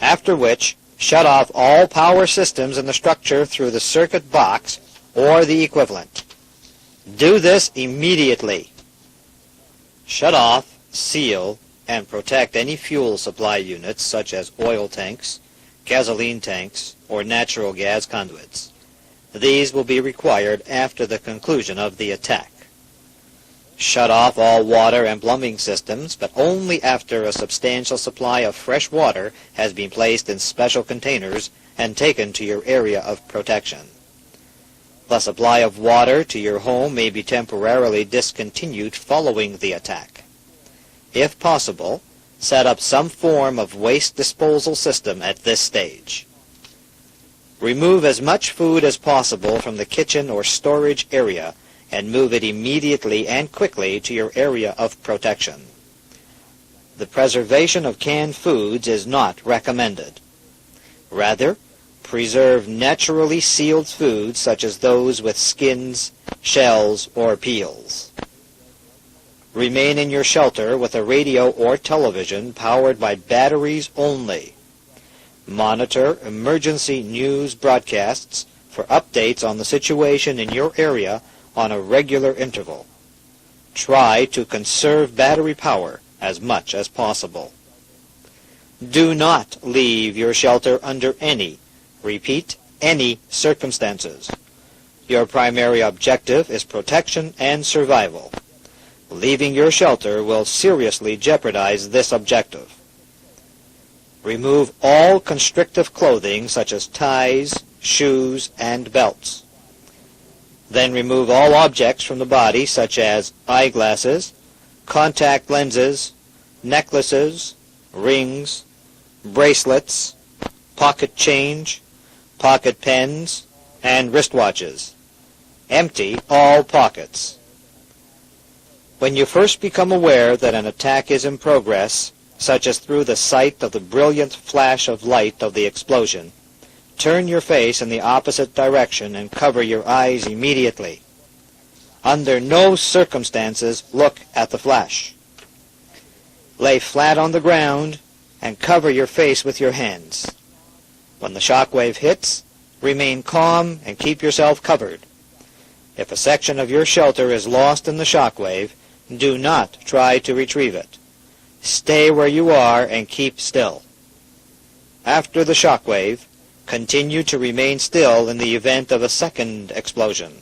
after which shut off all power systems in the structure through the circuit box or the equivalent. Do this immediately. Shut off, seal, and protect any fuel supply units such as oil tanks, gasoline tanks, or natural gas conduits. These will be required after the conclusion of the attack. Shut off all water and plumbing systems, but only after a substantial supply of fresh water has been placed in special containers and taken to your area of protection. The supply of water to your home may be temporarily discontinued following the attack. If possible, set up some form of waste disposal system at this stage. Remove as much food as possible from the kitchen or storage area and move it immediately and quickly to your area of protection. The preservation of canned foods is not recommended. Rather, preserve naturally sealed foods such as those with skins, shells, or peels. Remain in your shelter with a radio or television powered by batteries only. Monitor emergency news broadcasts for updates on the situation in your area on a regular interval. Try to conserve battery power as much as possible. Do not leave your shelter under any, repeat, any circumstances. Your primary objective is protection and survival. Leaving your shelter will seriously jeopardize this objective. Remove all constrictive clothing such as ties, shoes, and belts. Then remove all objects from the body such as eyeglasses, contact lenses, necklaces, rings, bracelets, pocket change, pocket pens, and wristwatches. Empty all pockets. When you first become aware that an attack is in progress, such as through the sight of the brilliant flash of light of the explosion, turn your face in the opposite direction and cover your eyes immediately. Under no circumstances look at the flash. Lay flat on the ground and cover your face with your hands. When the shock wave hits, remain calm and keep yourself covered. If a section of your shelter is lost in the shock wave, do not try to retrieve it. Stay where you are and keep still. After the shock wave, continue to remain still in the event of a second explosion.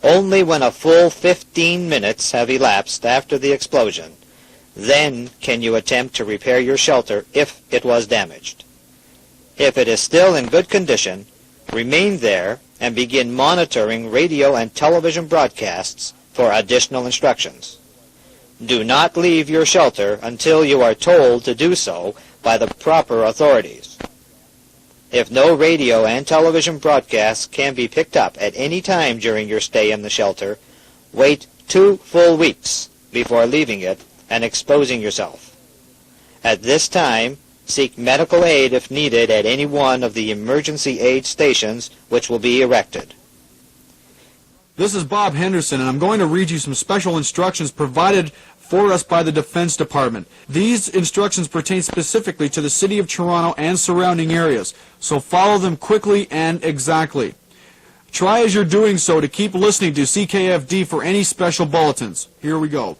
Only when a full 15 minutes have elapsed after the explosion, then can you attempt to repair your shelter if it was damaged. If it is still in good condition, remain there and begin monitoring radio and television broadcasts for additional instructions. Do not leave your shelter until you are told to do so by the proper authorities. If no radio and television broadcasts can be picked up at any time during your stay in the shelter, wait 2 full weeks before leaving it and exposing yourself. At this time, seek medical aid if needed at any one of the emergency aid stations which will be erected. This is Bob Henderson, and I'm going to read you some special instructions provided for us by the Defense Department. These instructions pertain specifically to the City of Toronto and surrounding areas, so follow them quickly and exactly. Try as you're doing so to keep listening to CKFD for any special bulletins. Here we go.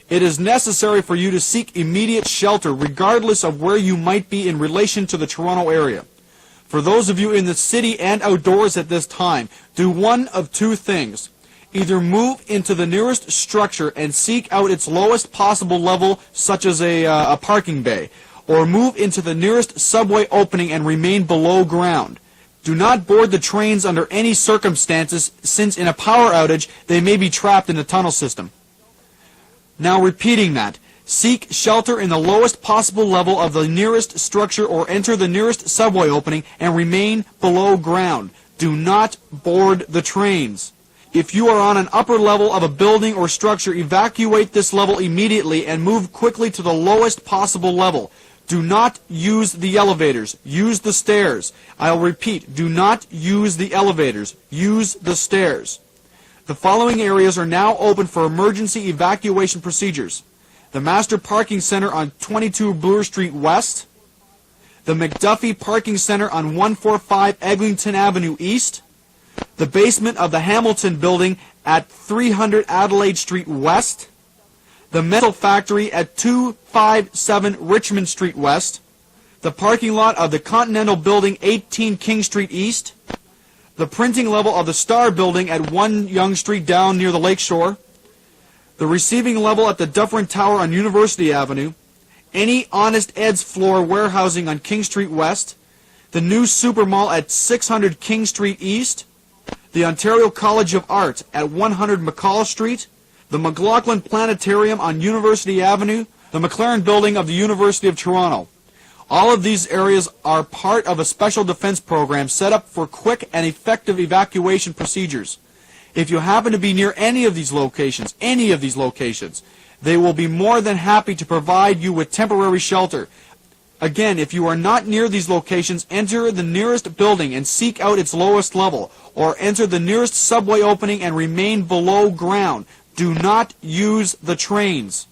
It is necessary for you to seek immediate shelter regardless of where you might be in relation to the Toronto area. For those of you in the city and outdoors at this time, do one of 2 things. Either move into the nearest structure and seek out its lowest possible level, such as a parking bay, or move into the nearest subway opening and remain below ground. Do not board the trains under any circumstances, since in a power outage they may be trapped in the tunnel system. Now repeating that, seek shelter in the lowest possible level of the nearest structure or enter the nearest subway opening and remain below ground. Do not board the trains. If you are on an upper level of a building or structure, evacuate this level immediately and move quickly to the lowest possible level. Do not use the elevators. Use the stairs. I'll repeat, do not use the elevators. Use the stairs. The following areas are now open for emergency evacuation procedures. The Master Parking Center on 22 Bloor Street West, the McDuffie Parking Center on 145 Eglinton Avenue East, the basement of the Hamilton Building at 300 Adelaide Street West, the Metal Factory at 257 Richmond Street West, the parking lot of the Continental Building 18 King Street East, the printing level of the Star Building at 1 Yonge Street down near the Lakeshore, the receiving level at the Dufferin Tower on University Avenue, any Honest Ed's floor warehousing on King Street West, the new Supermall at 600 King Street East, the Ontario College of Art at 100 McCall Street, the McLaughlin Planetarium on University Avenue, the McLaren Building of the University of Toronto. All of these areas are part of a special defense program set up for quick and effective evacuation procedures. If you happen to be near any of these locations, they will be more than happy to provide you with temporary shelter. Again, if you are not near these locations, enter the nearest building and seek out its lowest level, or enter the nearest subway opening and remain below ground. Do not use the trains.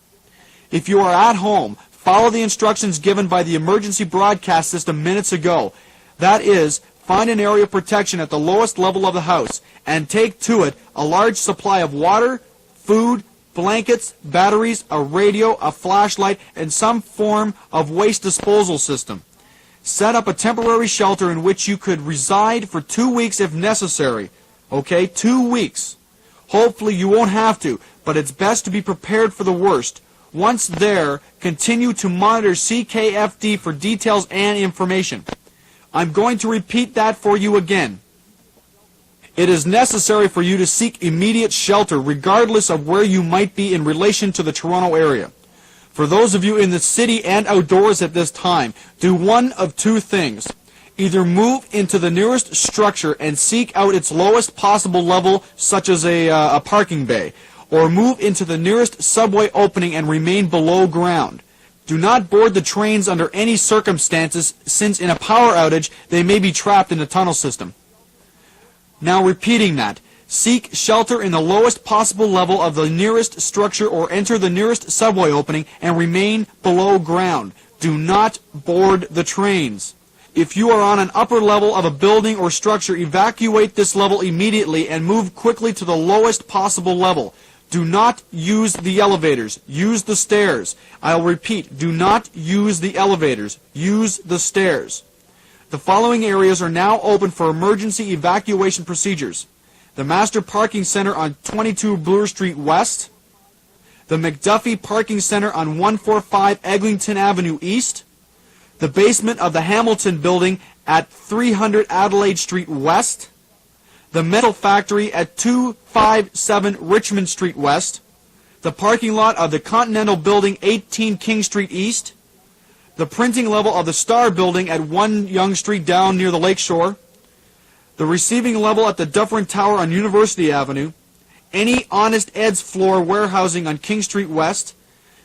If you are at home, follow the instructions given by the emergency broadcast system minutes ago. That is, find an area of protection at the lowest level of the house and take to it a large supply of water, food, blankets, batteries, a radio, a flashlight, and some form of waste disposal system. Set up a temporary shelter in which you could reside for 2 weeks if necessary. Okay, 2 weeks. Hopefully you won't have to, but it's best to be prepared for the worst. Once there, continue to monitor CKFD for details and information. I'm going to repeat that for you again. It is necessary for you to seek immediate shelter regardless of where you might be in relation to the Toronto area. For those of you in the city and outdoors at this time, do one of 2 things. Either move into the nearest structure and seek out its lowest possible level, such as a parking bay, or move into the nearest subway opening and remain below ground. Do not board the trains under any circumstances, since in a power outage they may be trapped in the tunnel system. Now repeating that. Seek shelter in the lowest possible level of the nearest structure or enter the nearest subway opening and remain below ground. Do not board the trains. If you are on an upper level of a building or structure, evacuate this level immediately and move quickly to the lowest possible level. Do not use the elevators. Use the stairs. I'll repeat, do not use the elevators. Use the stairs. The following areas are now open for emergency evacuation procedures. The Master Parking Center on 22 Bloor Street West, the McDuffie Parking Center on 145 Eglinton Avenue East, the basement of the Hamilton Building at 300 Adelaide Street West, the Metal Factory at 257 Richmond Street West, the parking lot of the Continental Building 18 King Street East, the printing level of the Star Building at 1 Yonge Street down near the lakeshore, the receiving level at the Dufferin Tower on University Avenue, any Honest Ed's floor warehousing on King Street West,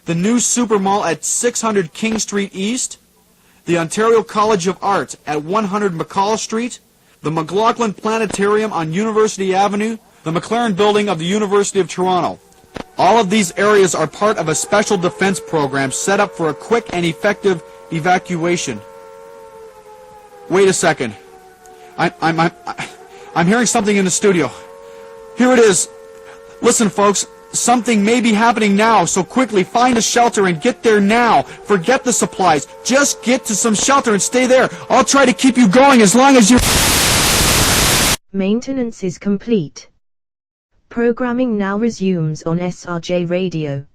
the new Supermall at 600 King Street East, the Ontario College of Art at 100 McCall Street, the McLaughlin Planetarium on University Avenue, the McLaren Building of the University of Toronto. All of these areas are part of a special defense program set up for a quick and effective evacuation. Wait a second. I'm hearing something in the studio. Here it is. Listen, folks, something may be happening now, so quickly find a shelter and get there now. Forget the supplies. Just get to some shelter and stay there. I'll try to keep you going as long as you... Maintenance is complete. Programming now resumes on SRJ Radio.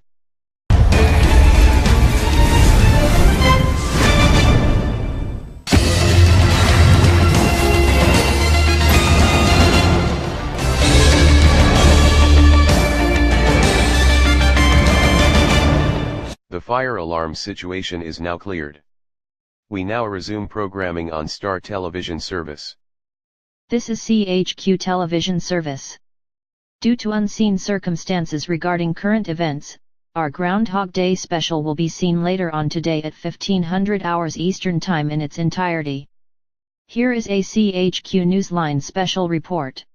The fire alarm situation is now cleared. We now resume programming on Star Television Service. This is CHQ Television Service. Due to unseen circumstances regarding current events, our Groundhog Day special will be seen later on today at 1500 hours Eastern Time in its entirety. Here is a CHQ Newsline special report.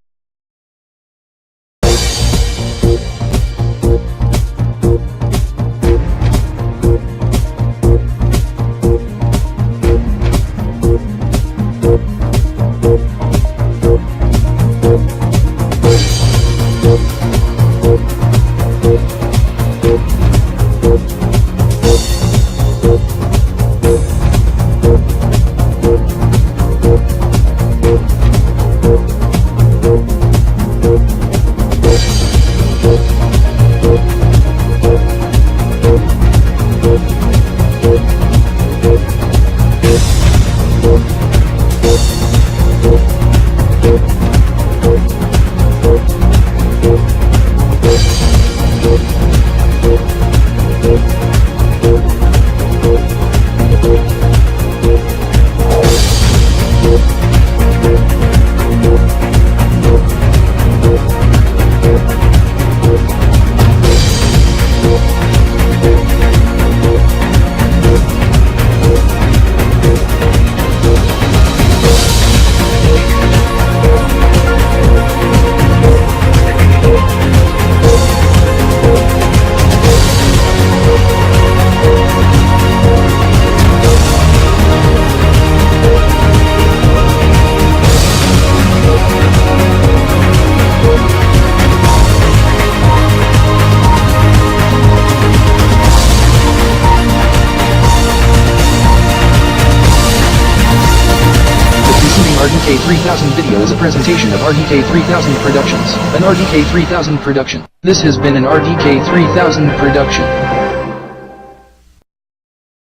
RDK 3000 video is a presentation of RDK 3000 Productions, an RDK 3000 production. This has been an RDK 3000 production.